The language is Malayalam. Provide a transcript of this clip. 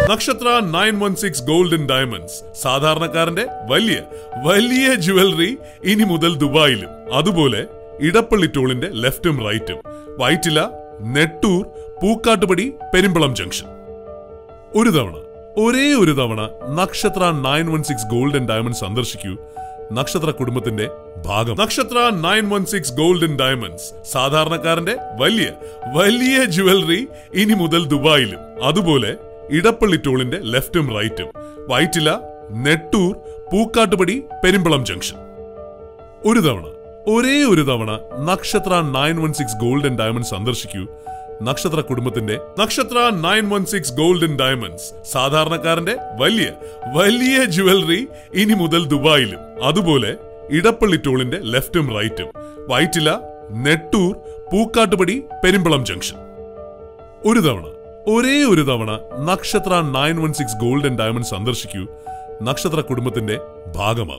നക്ഷത്ര 916 ഗോൾഡൻ ഡയമണ്ട്സ്. സാധാരണക്കാരന്റെ വലിയ വലിയ ജുവലറി ഇനി മുതൽ ദുബായിലും. അതുപോലെ ഇടപ്പള്ളി ടോളിന്റെ ലെഫ്റ്റും റൈറ്റും. വൈറ്റില, നെട്ടൂർ, പൂക്കാട്ടുപടി, പെരുമ്പളം ജംഗ്ഷൻ. ഒരു തവണ, ഒരേ ഒരു തവണ നക്ഷത്ര 916 ഗോൾഡൻ ഡയമണ്ട്സ് സന്ദർശിക്കൂ. നക്ഷത്ര കുടുംബത്തിന്റെ ഭാഗം. നക്ഷത്ര 916 ഗോൾഡൻ ഡയമണ്ട്സ്. സാധാരണക്കാരന്റെ വലിയ വലിയ ജുവലറി ഇനി മുതൽ ദുബായിലും. അതുപോലെ ഇടപ്പള്ളി ടോളിന്റെ ലെഫ്റ്റും റൈറ്റും. വൈറ്റില, നെട്ടൂർ, പൂക്കാട്ടുപടി, പെരുമ്പളം ജംഗ്ഷൻ. ഒരു തവണ, ഒരേ ഒരു തവണ നക്ഷത്ര 916 ഗോൾഡൻ ഡയമണ്ട്സ് സന്ദർശിക്കൂ. നക്ഷത്ര കുടുംബത്തിന്റെ 916 ഗോൾഡൻ ഡയമണ്ട്സ്. സാധാരണക്കാരന്റെ വലിയ വലിയ ജുവലറി ഇനി മുതൽ ദുബായിലും. അതുപോലെ ഇടപ്പള്ളി ടോളിന്റെ ലെഫ്റ്റും റൈറ്റും. വൈറ്റില, നെട്ടൂർ, പൂക്കാട്ടുപടി, പെരുമ്പളം ജംഗ്ഷൻ. ഒരു തവണ, ഒരേ ഒരു തവണ നക്ഷത്ര 916 ഗോൾഡൻ ഡയമണ്ട്സ് സന്ദർശിക്കൂ. നക്ഷത്ര കുടുംബത്തിന്റെ ഭാഗമാവും.